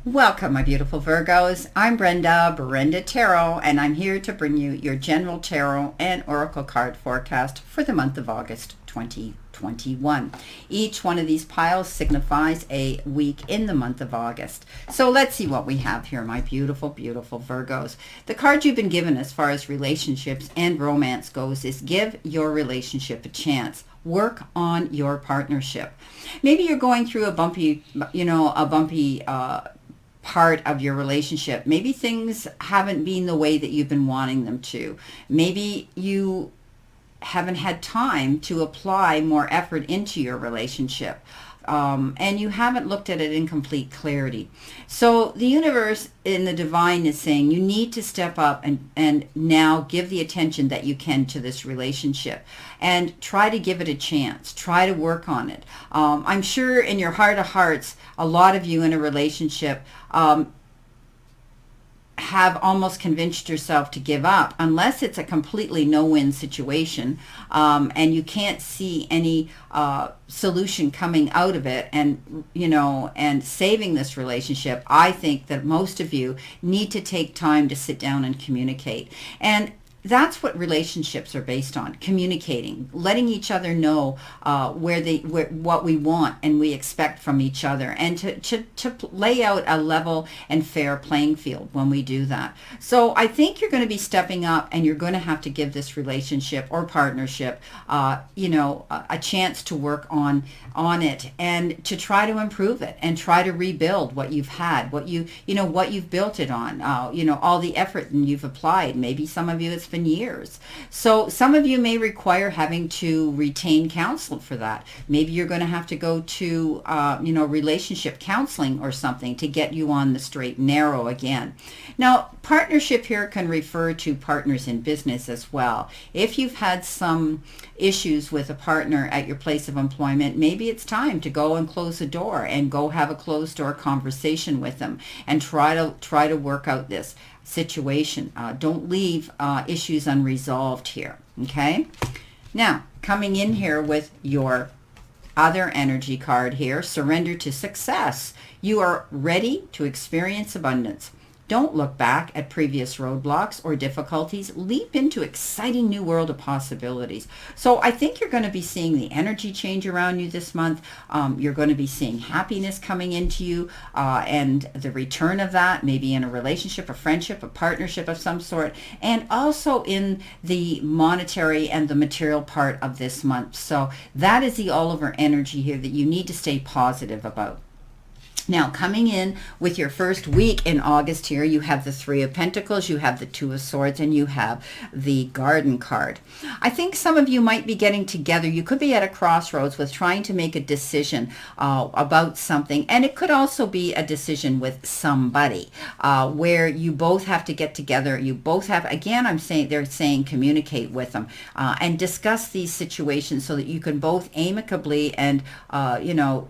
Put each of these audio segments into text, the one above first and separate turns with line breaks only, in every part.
Welcome, my beautiful Virgos. I'm Brenda Tarot, and I'm here to bring you your general tarot and oracle card forecast for the month of August 2021. Each one of these piles signifies a week in the month of August. So let's see what we have here, my beautiful, beautiful Virgos. The card you've been given as far as relationships and romance goes is give your relationship a chance. Work on your partnership. Maybe you're going through a bumpy part of your relationship. Maybe things haven't been the way that you've been wanting them to. Maybe you haven't had time to apply more effort into your relationship. And you haven't looked at it in complete clarity. So the universe in the divine is saying you need to step up and now give the attention that you can to this relationship and try to give it a chance. Try to work on it. I'm sure in your heart of hearts, a lot of you in a relationship have almost convinced yourself to give up, unless it's a completely no-win situation, and you can't see any solution coming out of it, and saving this relationship. I think that most of you need to take time to sit down and communicate. And that's what relationships are based on: communicating, letting each other know what we want and we expect from each other, and to lay out a level and fair playing field when we do that. So I think you're going to be stepping up, and you're going to have to give this relationship or partnership, a chance to work on it and to try to improve it and try to rebuild what you've had, what you've built it on, all the effort and you've applied. Maybe some of you it's been years. So some of you may require having to retain counsel for that. Maybe you're going to have to go to, relationship counseling or something to get you on the straight and narrow again. Now, partnership here can refer to partners in business as well. If you've had some issues with a partner at your place of employment, maybe it's time to go and close the door and go have a closed door conversation with them and try to work out this situation. Don't leave issues unresolved here. Okay. Now, coming in here with your other energy card here, surrender to success. You are ready to experience abundance. Don't look back at previous roadblocks or difficulties. Leap into exciting new world of possibilities. So I think you're going to be seeing the energy change around you this month. You're going to be seeing happiness coming into you, and the return of that, maybe in a relationship, a friendship, a partnership of some sort, and also in the monetary and the material part of this month. So that is the all over energy here that you need to stay positive about. Now, coming in with your first week in August here, you have the Three of Pentacles, you have the Two of Swords, and you have the Garden card. I think some of you might be getting together. You could be at a crossroads with trying to make a decision about something, and it could also be a decision with somebody where you both have to get together. You both have, again, they're saying communicate with them and discuss these situations so that you can both amicably and,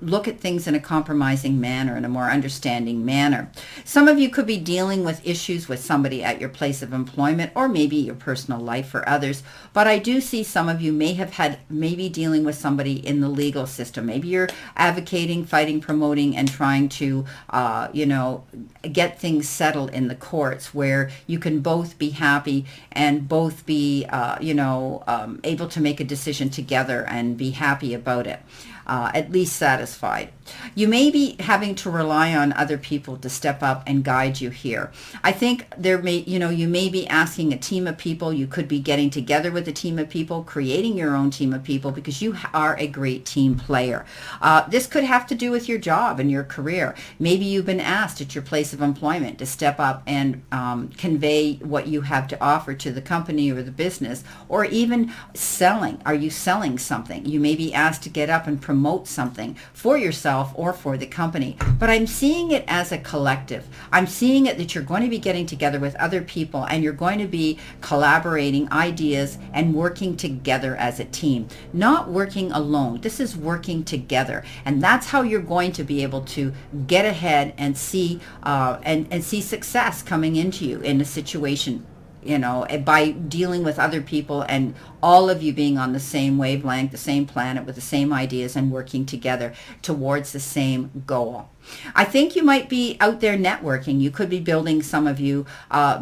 look at things in a compromising manner, in a more understanding manner. Some of you could be dealing with issues with somebody at your place of employment, or maybe your personal life for others. But I do see some of you maybe dealing with somebody in the legal system. Maybe you're advocating, fighting, promoting, and trying to, get things settled in the courts where you can both be happy and both be, able to make a decision together and be happy about it. At least satisfied. You may be having to rely on other people to step up and guide you here. I think you may be asking a team of people. You could be getting together with a team of people, creating your own team of people, because you are a great team player. This could have to do with your job and your career. Maybe you've been asked at your place of employment to step up and convey what you have to offer to the company or the business, or even selling. Are you selling something? You may be asked to get up and promote something for yourself or for the company. But I'm seeing it as a collective. I'm seeing it that you're going to be getting together with other people, and you're going to be collaborating ideas and working together as a team, not working alone. This is working together, and that's how you're going to be able to get ahead and see see success coming into you in a situation, by dealing with other people and all of you being on the same wavelength, the same planet, with the same ideas and working together towards the same goal. I think you might be out there networking. You could be building, some of you,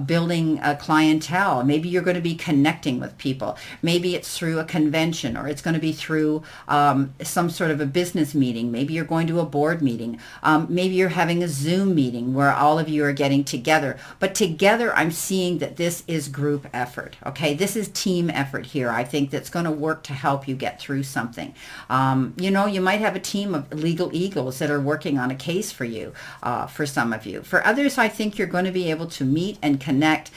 building a clientele. Maybe you're going to be connecting with people. Maybe it's through a convention, or it's going to be through some sort of a business meeting. Maybe you're going to a board meeting. Maybe you're having a Zoom meeting where all of you are getting together. But together, I'm seeing that this is group effort. Okay, this is team effort here. I think that's going to work to help you get through something. You know, you might have a team of legal eagles that are working on a case for you, for some of you. For others, I think you're going to be able to meet and connect,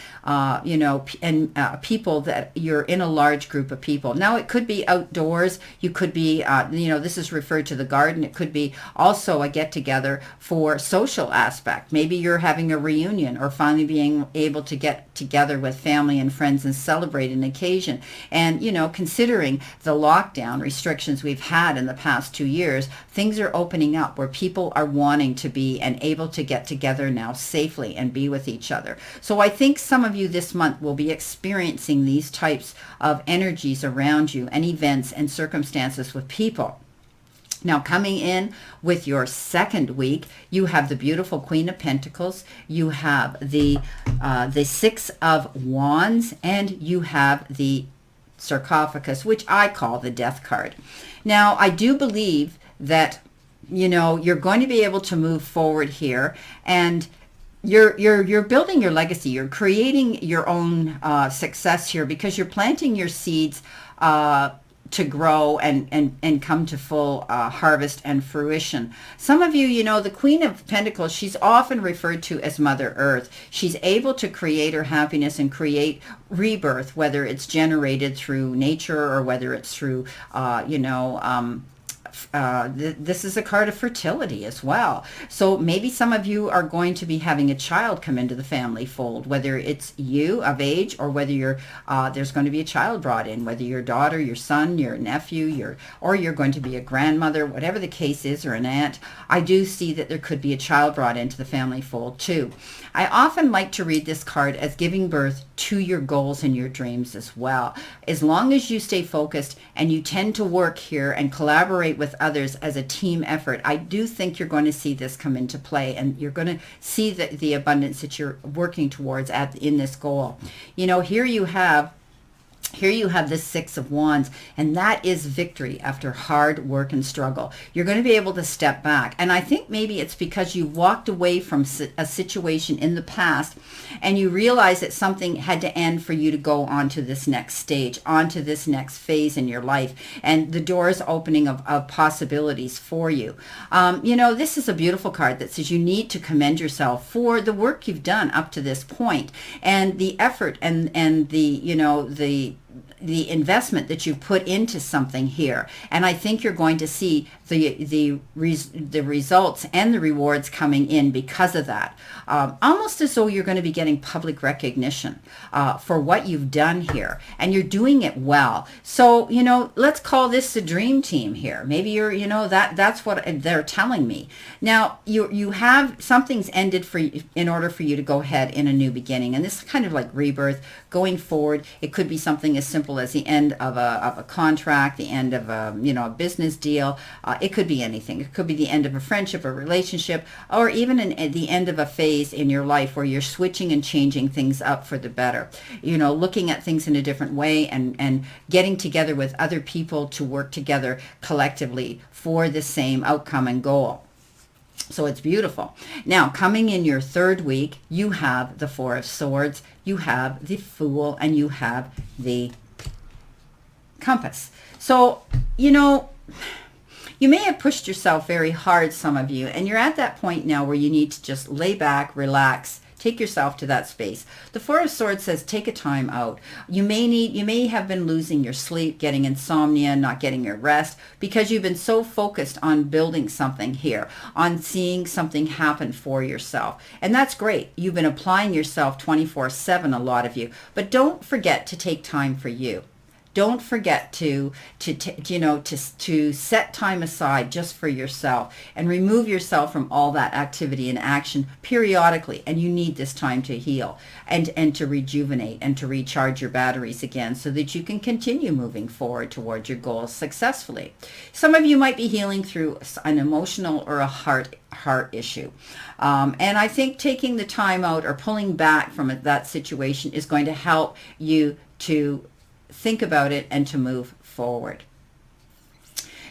you know, and people that you're in a large group of people. Now, it could be outdoors. You could be, you know, this is referred to the garden. It could be also a get-together for social aspect. Maybe you're having a reunion, or finally being able to get together with family and friends and celebrate an occasion. And, you know, considering the lockdown restrictions we've had in the past 2 years, things are opening up where people are wanting to be and able to get together now safely and be with each other. So I think some of you this month will be experiencing these types of energies around you, and events and circumstances with people. Now, coming in with your second week, you have the beautiful Queen of Pentacles, you have the Six of Wands, and you have the Sarcophagus, which I call the Death card. Now, I do believe that, you know, you're going to be able to move forward here, and you're building your legacy. You're creating your own success here, because you're planting your seeds to grow and come to full harvest and fruition. Some of you, you know, the Queen of Pentacles, she's often referred to as Mother Earth. She's able to create her happiness and create rebirth, whether it's generated through nature or whether it's through, you know, this is a card of fertility as well. So maybe some of you are going to be having a child come into the family fold, whether it's you of age, or whether you're there's going to be a child brought in, whether your daughter, your son, your nephew, or you're going to be a grandmother, whatever the case is, or an aunt. I do see that there could be a child brought into the family fold too. I often like to read this card as giving birth to your goals and your dreams as well. As long as you stay focused and you tend to work here and collaborate with others as a team effort, I do think you're going to see this come into play, and you're going to see the abundance that you're working towards in this goal. You know, here you have this Six of Wands, and that is victory after hard work and struggle. You're going to be able to step back. And I think maybe it's because you walked away from a situation in the past, and you realize that something had to end for you to go on to this next stage, onto this next phase in your life, and the doors opening of possibilities for you. You know, this is a beautiful card that says you need to commend yourself for the work you've done up to this point, and the effort and the, you know, the investment that you put into something here. And I think you're going to see the results and the rewards coming in because of that. Almost as though you're going to be getting public recognition for what you've done here, and you're doing it well. So, you know, let's call this the dream team here. Maybe you're, you know, that's what they're telling me. Now, you have something's ended for you in order for you to go ahead in a new beginning, and this is kind of like rebirth going forward. It could be something as simple as the end of a contract, the end of a, you know, a business deal. It could be anything. It could be the end of a friendship, a relationship, or even the end of a phase in your life where you're switching and changing things up for the better. You know, looking at things in a different way, and getting together with other people to work together collectively for the same outcome and goal. So it's beautiful. Now, coming in your third week, you have the Four of Swords, you have the Fool, and you have the Compass. So, you know, you may have pushed yourself very hard, some of you, and you're at that point now where you need to just lay back, relax, take yourself to that space. The Four of Swords says take a time out. You may have been losing your sleep, getting insomnia, not getting your rest, because you've been so focused on building something here, on seeing something happen for yourself. And that's great. You've been applying yourself 24/7, a lot of you, but don't forget to take time for you. don't forget to set time aside just for yourself and remove yourself from all that activity and action periodically. And you need this time to heal and to rejuvenate and to recharge your batteries again so that you can continue moving forward towards your goals successfully. Some of you might be healing through an emotional or a heart issue. And I think taking the time out or pulling back from that situation is going to help you to think about it and to move forward.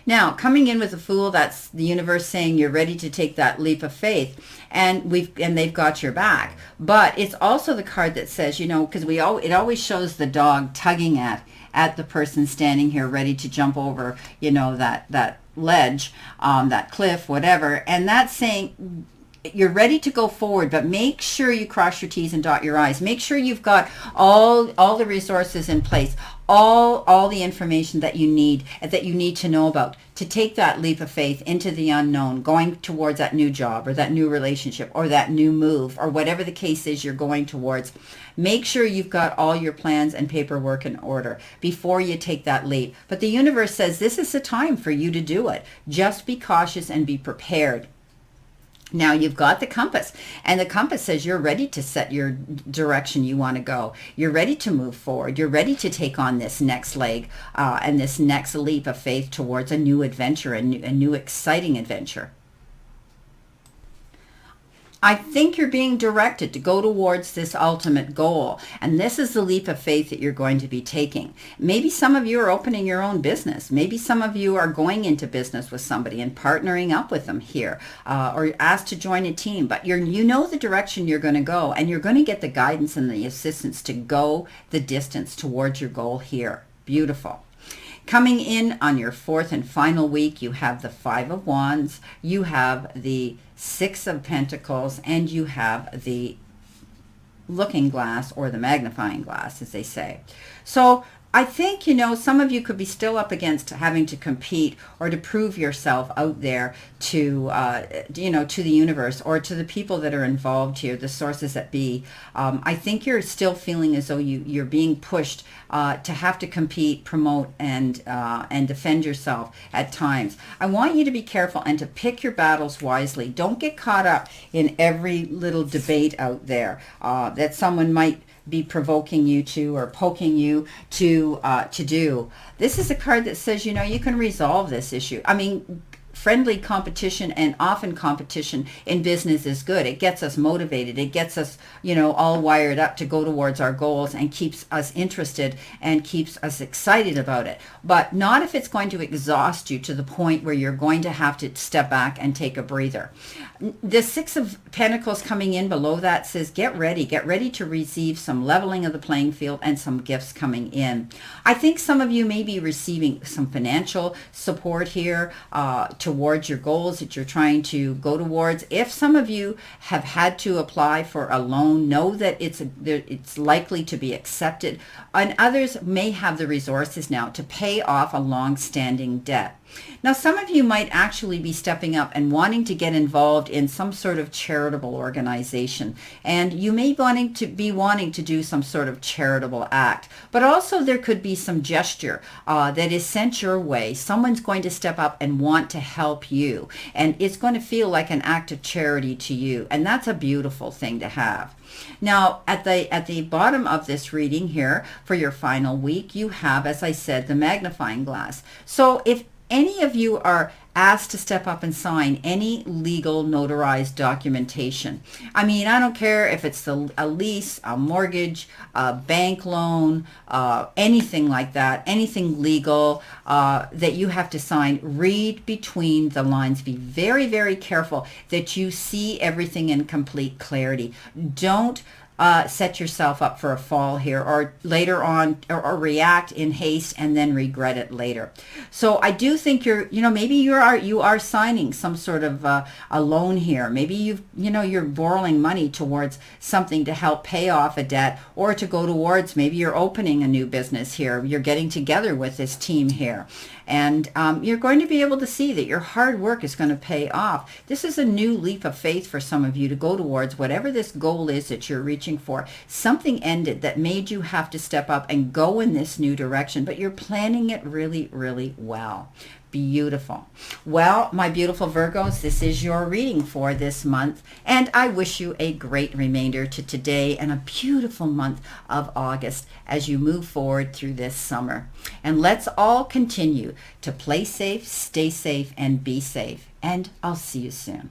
Now, coming in with the Fool, that's the universe saying you're ready to take that leap of faith, and they've got your back. But it's also the card that says, because it always shows the dog tugging at the person standing here ready to jump over, that ledge, that cliff, whatever. And that's saying you're ready to go forward, but make sure you cross your T's and dot your I's. Make sure you've got all the resources in place, all the information that you need to know about to take that leap of faith into the unknown, going towards that new job or that new relationship or that new move or whatever the case is you're going towards. Make sure you've got all your plans and paperwork in order before you take that leap. But the universe says this is the time for you to do it. Just be cautious and be prepared. Now you've got the compass, and the compass says you're ready to set your direction you want to go. You're ready to move forward. You're ready to take on this next leg and this next leap of faith towards a new adventure, a new exciting adventure. I think you're being directed to go towards this ultimate goal. And this is the leap of faith that you're going to be taking. Maybe some of you are opening your own business. Maybe some of you are going into business with somebody and partnering up with them here, or asked to join a team. But you know the direction you're going to go, and you're going to get the guidance and the assistance to go the distance towards your goal here. Beautiful. Coming in on your fourth and final week, you have the Five of Wands, you have the Six of Pentacles, and you have the Looking Glass, or the Magnifying Glass, as they say. So I think, some of you could be still up against having to compete or to prove yourself out there to, to the universe or to the people that are involved here, the sources that be. I think you're still feeling as though you're being pushed to have to compete, promote, and defend yourself at times. I want you to be careful and to pick your battles wisely. Don't get caught up in every little debate out there that someone might be provoking you to or poking you to do. This is a card that says, you can resolve this issue. I mean, friendly competition and often competition in business is good. It gets us motivated. It gets us, all wired up to go towards our goals and keeps us interested and keeps us excited about it. But not if it's going to exhaust you to the point where you're going to have to step back and take a breather. The Six of Pentacles coming in below that says, get ready to receive some leveling of the playing field and some gifts coming in. I think some of you may be receiving some financial support here towards your goals that you're trying to go towards. If some of you have had to apply for a loan, know that it's likely to be accepted, and others may have the resources now to pay off a long-standing debt. Now, some of you might actually be stepping up and wanting to get involved in some sort of charitable organization, and you may be wanting to do some sort of charitable act, but also there could be some gesture that is sent your way. Someone's going to step up and want to help you, and it's going to feel like an act of charity to you, and that's a beautiful thing to have. Now, at the bottom of this reading here for your final week, you have, as I said, the magnifying glass. So if any of you are asked to step up and sign any legal notarized documentation, I mean, I don't care if it's a lease, a mortgage, a bank loan, anything like that, anything legal that you have to sign, read between the lines. Be very, very careful that you see everything in complete clarity. Don't set yourself up for a fall here, or later on, or react in haste and then regret it later. So I do think maybe you are signing some sort of a loan here. Maybe you're borrowing money towards something to help pay off a debt, or to go towards, maybe you're opening a new business here. You're getting together with this team here. And you're going to be able to see that your hard work is going to pay off. This is a new leap of faith for some of you to go towards whatever this goal is that you're reaching reaching for. Something ended that made you have to step up and go in this new direction, but you're planning it really, really well. Beautiful. Well, my beautiful Virgos, this is your reading for this month, and I wish you a great remainder to today and a beautiful month of August as you move forward through this summer. And let's all continue to play safe, stay safe, and be safe. And I'll see you soon.